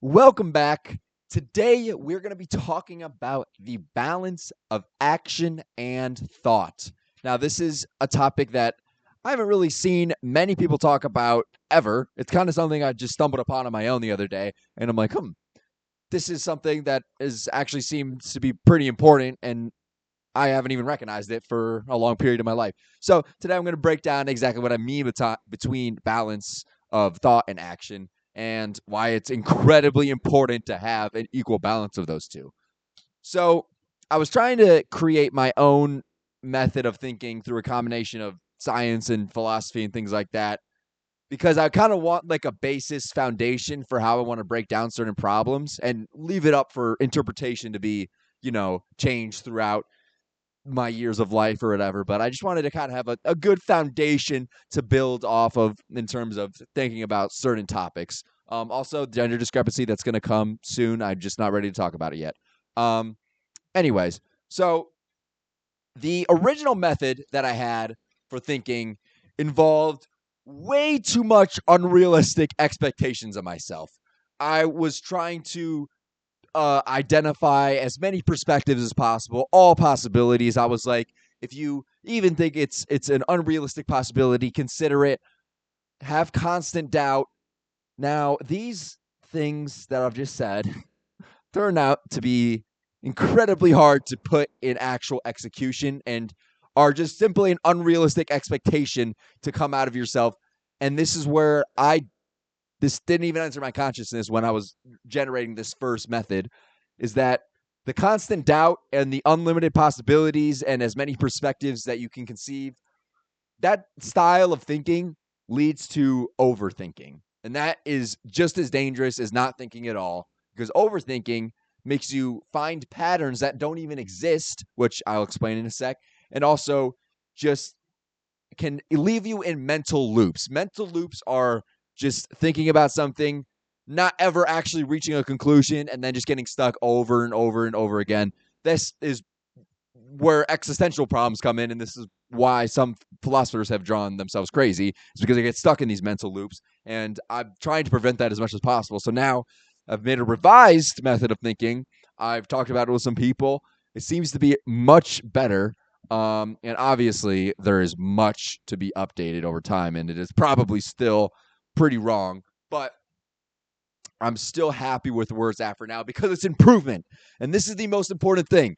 Welcome back. Today, we're going to be talking about the balance of action and thought. Now, this is a topic that I haven't really seen many people talk about ever. It's kind of something I just stumbled upon on my own the other day, and I'm like, this is something that is actually seems to be pretty important, and I haven't even recognized it for a long period of my life. So today I'm going to break down exactly what I mean between balance of thought and action and why it's incredibly important to have an equal balance of those two. So I was trying to create my own method of thinking through a combination of science and philosophy and things like that because I kind of want like a basis foundation for how I want to break down certain problems and leave it up for interpretation to be, changed throughout my years of life or whatever, but I just wanted to kind of have a good foundation to build off of in terms of thinking about certain topics. Also, gender discrepancy that's going to come soon. I'm just not ready to talk about it yet. Um, anyways, so the original method that I had for thinking involved way too much unrealistic expectations of myself. I was trying to identify as many perspectives as possible, all possibilities. I was like, if you even think it's an unrealistic possibility, consider it. Have constant doubt. Now, these things that I've just said turn out to be incredibly hard to put in actual execution and are just simply an unrealistic expectation to come out of yourself. And this is where this didn't even enter my consciousness when I was generating this first method, is that the constant doubt and the unlimited possibilities and as many perspectives that you can conceive, that style of thinking leads to overthinking. And that is just as dangerous as not thinking at all, because overthinking makes you find patterns that don't even exist, which I'll explain in a sec, and also just can leave you in mental loops. Mental loops are just thinking about something, not ever actually reaching a conclusion, and then just getting stuck over and over and over again. This is where existential problems come in, and this is why some philosophers have drawn themselves crazy, is because they get stuck in these mental loops, and I'm trying to prevent that as much as possible. So now I've made a revised method of thinking. I've talked about it with some people. It seems to be much better. And obviously, there is much to be updated over time, and it is probably still pretty wrong, but I'm still happy with where it's at for now because it's improvement. And this is the most important thing.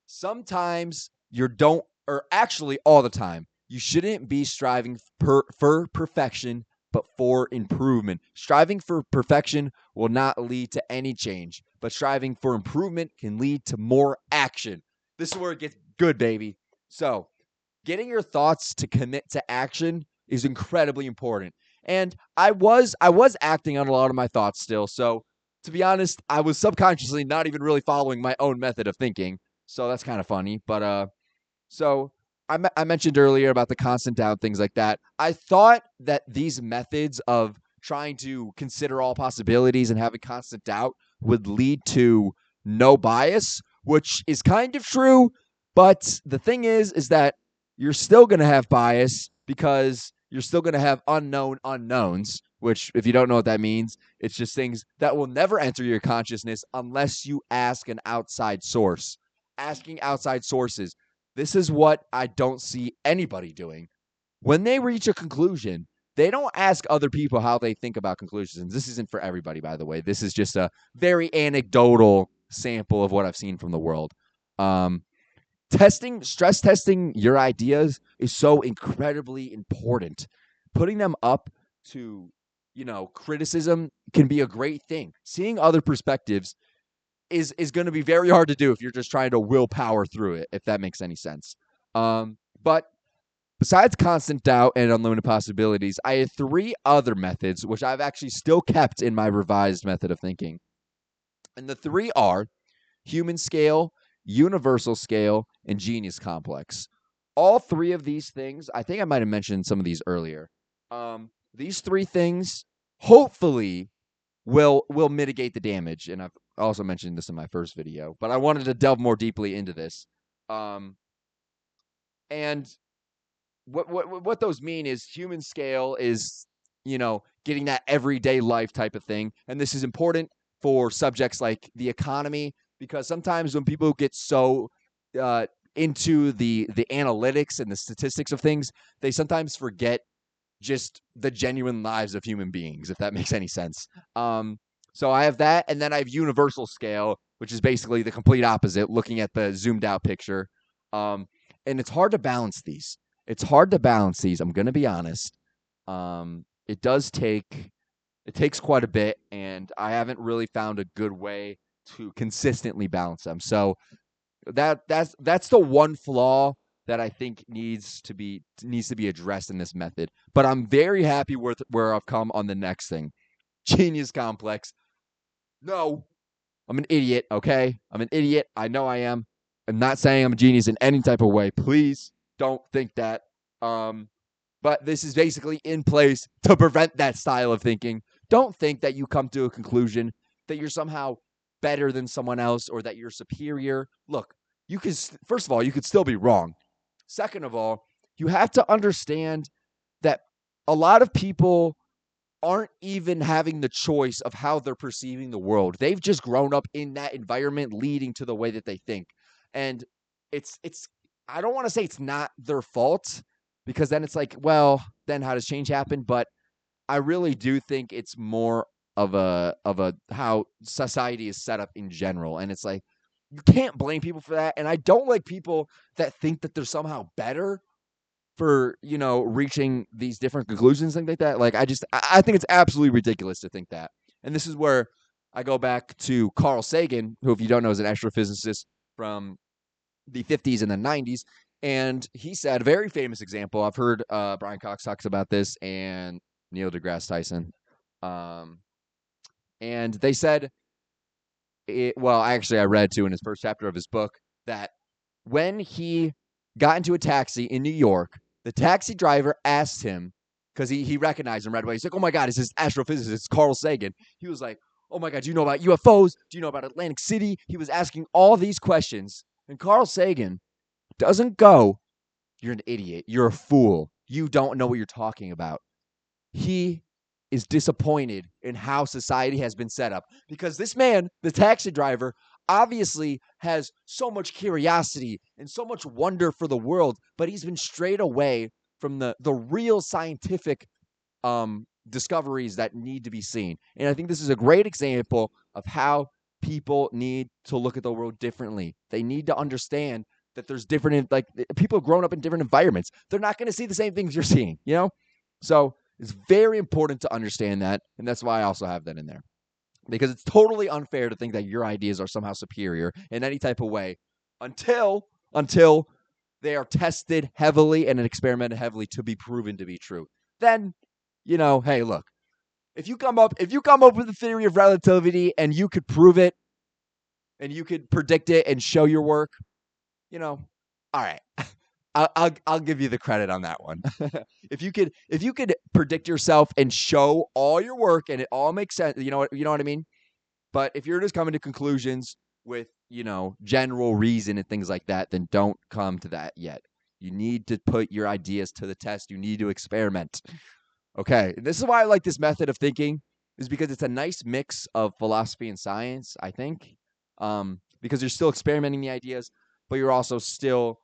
Sometimes you don't, or actually all the time, you shouldn't be striving for perfection, but for improvement. Striving for perfection will not lead to any change, but striving for improvement can lead to more action. This is where it gets good, baby. So, getting your thoughts to commit to action is incredibly important. And I was acting on a lot of my thoughts still. So, to be honest, I was subconsciously not even really following my own method of thinking. So that's kind of funny. But so I mentioned earlier about the constant doubt, things like that. I thought that these methods of trying to consider all possibilities and having constant doubt would lead to no bias, which is kind of true. But the thing is that you're still going to have bias because you're still going to have unknown unknowns, which, if you don't know what that means, it's just things that will never enter your consciousness unless you ask an outside source. Asking outside sources. This is what I don't see anybody doing. When they reach a conclusion, they don't ask other people how they think about conclusions. This isn't for everybody, by the way. This is just a very anecdotal sample of what I've seen from the world. Um, stress testing your ideas is so incredibly important. Putting them up to, criticism can be a great thing. Seeing other perspectives is going to be very hard to do if you're just trying to willpower through it, if that makes any sense. But besides constant doubt and unlimited possibilities, I had three other methods, which I've actually still kept in my revised method of thinking. And the three are human scale, universal scale, and genius complex. All three of these things, I think I might have mentioned some of these earlier. These three things hopefully will mitigate the damage. And I've also mentioned this in my first video, but I wanted to delve more deeply into this. And what those mean is human scale is, getting that everyday life type of thing. And this is important for subjects like the economy, because sometimes when people get so uh, into the analytics and the statistics of things, they sometimes forget just the genuine lives of human beings, if that makes any sense. So I have that, and then I have universal scale, which is basically the complete opposite, looking at the zoomed out picture. Um, and it's hard to balance these. It's hard to balance these. I'm going to be honest. It does take it takes quite a bit, and I haven't really found a good way to consistently balance them. So that's the one flaw that I think needs to be addressed in this method. But I'm very happy with where I've come on the next thing. Genius complex. No, I'm an idiot, okay? I'm an idiot. I know I am. I'm not saying I'm a genius in any type of way. Please don't think that. But this is basically in place to prevent that style of thinking. Don't think that you come to a conclusion that you're somehow better than someone else or that you're superior. Look, first of all, you could still be wrong. Second of all, you have to understand that a lot of people aren't even having the choice of how they're perceiving the world. They've just grown up in that environment leading to the way that they think. And it's I don't want to say it's not their fault, because then it's like, well, then how does change happen? But I really do think it's more of a how society is set up in general. And it's like, you can't blame people for that. And I don't like people that think that they're somehow better for, reaching these different conclusions, things like that. Like, I think it's absolutely ridiculous to think that. And this is where I go back to Carl Sagan, who, if you don't know, is an astrophysicist from the 50s and the 90s. And he said, a very famous example. I've heard Brian Cox talks about this, and Neil deGrasse Tyson. And they said, I read too in his first chapter of his book that when he got into a taxi in New York, the taxi driver asked him, because he recognized him right away. He's like, oh my God, it's this astrophysicist, it's Carl Sagan. He was like, oh my God, do you know about UFOs? Do you know about Atlantic City? He was asking all these questions. And Carl Sagan doesn't go, you're an idiot. You're a fool. You don't know what you're talking about. He is disappointed in how society has been set up, because this man, the taxi driver, obviously has so much curiosity and so much wonder for the world, but he's been strayed away from the real scientific discoveries that need to be seen. And I think this is a great example of how people need to look at the world differently. They need to understand that there's different, like, people have grown up in different environments. They're not going to see the same things you're seeing, So it's very important to understand that, and that's why I also have that in there. Because it's totally unfair to think that your ideas are somehow superior in any type of way until they are tested heavily and experimented heavily to be proven to be true. Then, hey, look, if you come up with a theory of relativity and you could prove it and you could predict it and show your work, all right. I'll give you the credit on that one. If you could predict yourself and show all your work and it all makes sense, you know what I mean? But if you're just coming to conclusions with, general reason and things like that, then don't come to that yet. You need to put your ideas to the test. You need to experiment. Okay. This is why I like this method of thinking, is because it's a nice mix of philosophy and science, I think. Because you're still experimenting the ideas, but you're also still,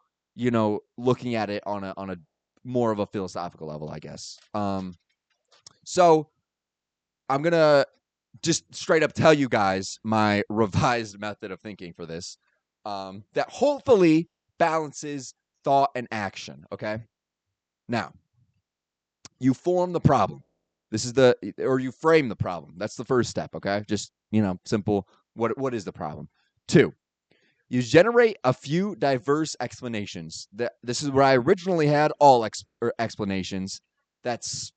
looking at it on a more of a philosophical level, I guess. So I'm going to just straight up tell you guys my revised method of thinking for this, that hopefully balances thought and action. Okay. Now, you form the problem. You frame the problem. That's the first step. Okay. Just, simple. What is the problem? 2, you generate a few diverse explanations. This is where I originally had all explanations. It's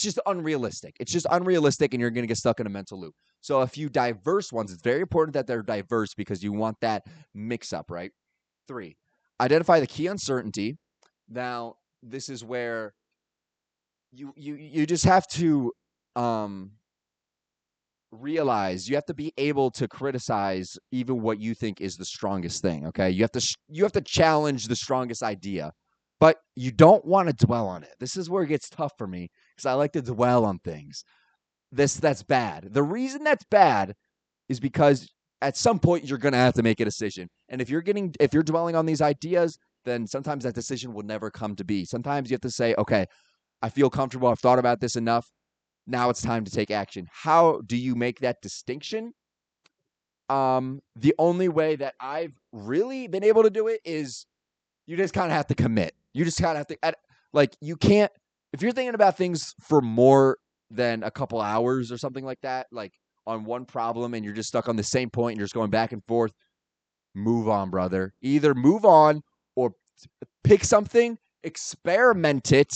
just unrealistic. It's just unrealistic, and you're going to get stuck in a mental loop. So a few diverse ones. It's very important that they're diverse because you want that mix up, right? 3, identify the key uncertainty. Now, this is where you just have to realize you have to be able to criticize even what you think is the strongest thing. Okay, you have to challenge the strongest idea, but you don't want to dwell on it. This is where it gets tough for me, because I like to dwell on things. that's bad. The reason that's bad is because at some point you're going to have to make a decision. And if you're dwelling on these ideas, then sometimes that decision will never come to be. Sometimes you have to say, okay, I feel comfortable. I've thought about this enough. Now it's time to take action. How do you make that distinction? The only way that I've really been able to do it is you just kind of have to commit. You just kind of have to, like, you can't, if you're thinking about things for more than a couple hours or something like that, like on one problem and you're just stuck on the same point and you're just going back and forth, move on, brother. Either move on or pick something, experiment it,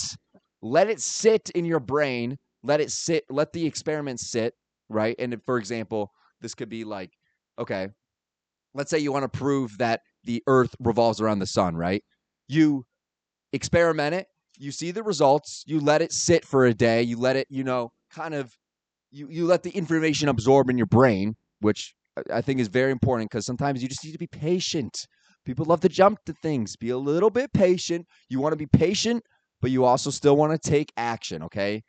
let it sit in your brain, let it sit, let the experiment sit, right? And if, for example, this could be like, okay, let's say you want to prove that the earth revolves around the sun, right? You experiment it, you see the results, you let it sit for a day, you let it, kind of, you let the information absorb in your brain, which I think is very important because sometimes you just need to be patient. People love to jump to things. Be a little bit patient. You want to be patient, but you also still want to take action, okay?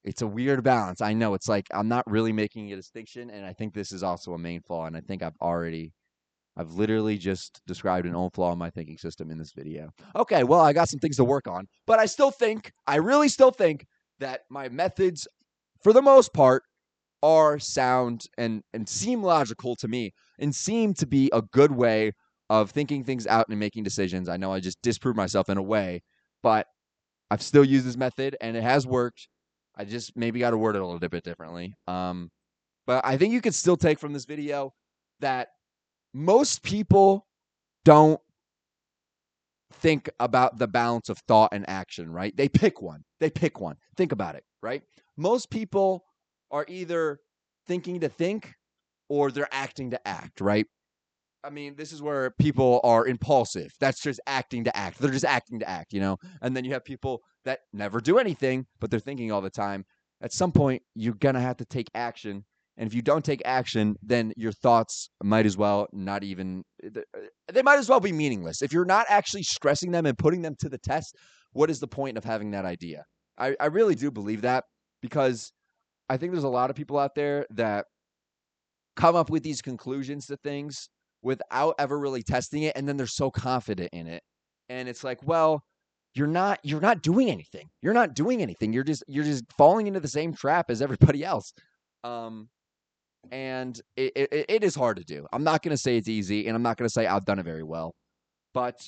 It's a weird balance. I know it's like I'm not really making a distinction, and I think this is also a main flaw, and I think I've literally just described an own flaw in my thinking system in this video. Okay, well, I got some things to work on, but I really still think that my methods, for the most part, are sound and seem logical to me and seem to be a good way of thinking things out and making decisions. I know I just disproved myself in a way, but I've still used this method and it has worked. I just maybe got to word it a little bit differently. But I think you could still take from this video that most people don't think about the balance of thought and action, right? They pick one. Think about it, right? Most people are either thinking to think or they're acting to act, right? I mean, this is where people are impulsive. That's just acting to act. They're just acting to act, And then you have people that never do anything, but they're thinking all the time. At some point, you're going to have to take action. And if you don't take action, then your thoughts might as well not even, they might as well be meaningless. If you're not actually stressing them and putting them to the test, what is the point of having that idea? I really do believe that because I think there's a lot of people out there that come up with these conclusions to things without ever really testing it, and then they're so confident in it. And it's like, well, you're not doing anything. You're not doing anything. You're just falling into the same trap as everybody else. And it is hard to do. I'm not going to say it's easy, and I'm not going to say I've done it very well, but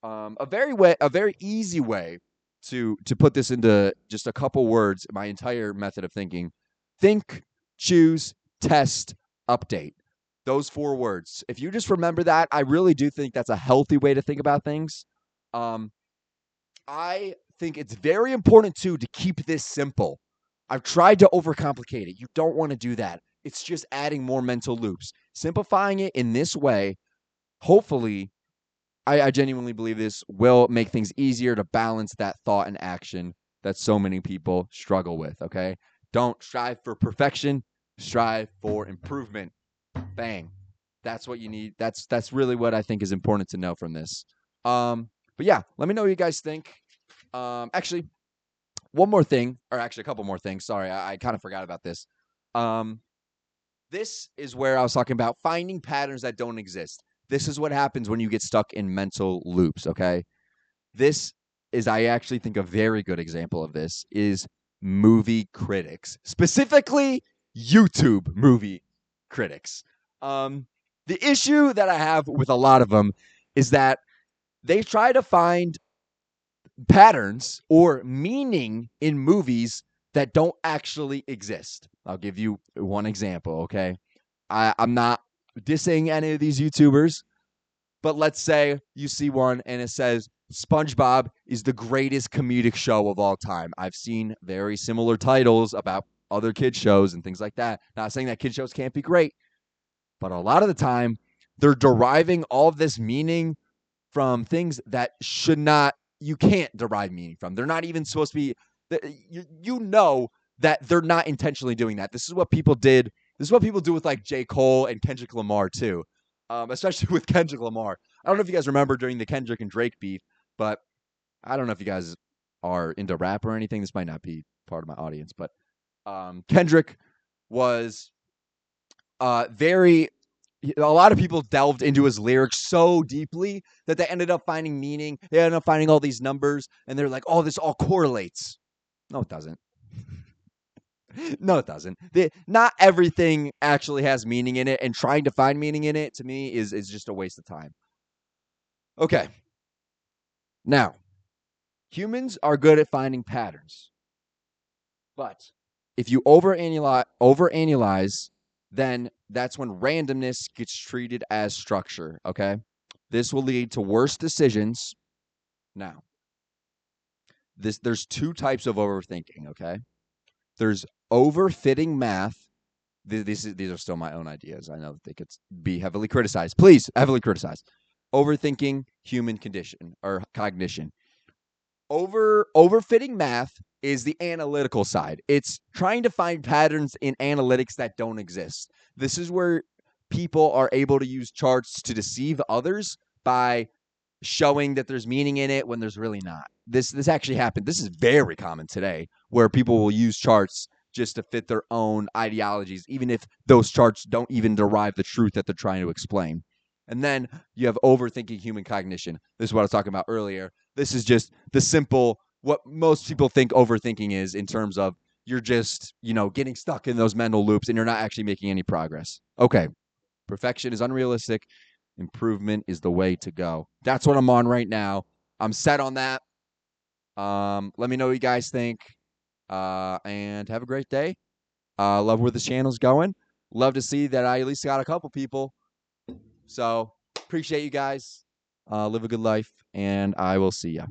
a very easy way to put this into just a couple words, my entire method of thinking: think, choose, test, update. Those 4 words. If you just remember that, I really do think that's a healthy way to think about things. I think it's very important too to keep this simple. I've tried to overcomplicate it. You don't want to do that. It's just adding more mental loops. Simplifying it in this way, hopefully, I genuinely believe this will make things easier to balance that thought and action that so many people struggle with, okay? Don't strive for perfection, strive for improvement. Bang. That's what you need. That's really what I think is important to know from this. But yeah, let me know what you guys think. Actually, one more thing, or actually a couple more things. Sorry, I kind of forgot about this. This is where I was talking about finding patterns that don't exist. This is what happens when you get stuck in mental loops, okay? This is, I actually think, a very good example of this is movie critics, specifically YouTube movie critics. The issue that I have with a lot of them is that they try to find patterns or meaning in movies that don't actually exist. I'll give you one example, okay? I'm not dissing any of these YouTubers, but let's say you see one and it says SpongeBob is the greatest comedic show of all time. I've seen very similar titles about other kid shows and things like that. Not saying that kid shows can't be great, but a lot of the time they're deriving all of this meaning from things that you can't derive meaning from. They're not even supposed to be, you know that they're not intentionally doing that. This is what people did. This is what people do with like J. Cole and Kendrick Lamar too, especially with Kendrick Lamar. I don't know if you guys remember during the Kendrick and Drake beef, but I don't know if you guys are into rap or anything. This might not be part of my audience, but Kendrick was very. A lot of people delved into his lyrics so deeply that they ended up finding meaning. They ended up finding all these numbers, and they're like, "Oh, this all correlates." No, it doesn't. No, it doesn't. Not everything actually has meaning in it, and trying to find meaning in it to me is just a waste of time. Okay, now humans are good at finding patterns, but if you overanalyze, then that's when randomness gets treated as structure. Okay, this will lead to worse decisions. Now, there's two types of overthinking. Okay, there's overfitting math. These are still my own ideas. I know that they could be heavily criticized. Please, heavily criticized. Overthinking human condition or cognition. Overfitting math is the analytical side. It's trying to find patterns in analytics that don't exist. This is where people are able to use charts to deceive others by showing that there's meaning in it when there's really not. This actually happened. This is very common today, where people will use charts just to fit their own ideologies, even if those charts don't even derive the truth that they're trying to explain. And then you have overthinking human cognition. This is what I was talking about earlier. This is just the simple, what most people think overthinking is, in terms of you're just, getting stuck in those mental loops and you're not actually making any progress. Okay, perfection is unrealistic. Improvement is the way to go. That's what I'm on right now. I'm set on that. Let me know what you guys think. And have a great day. Love where the channel's going. Love to see that I at least got a couple people. So appreciate you guys. Live a good life, and I will see ya.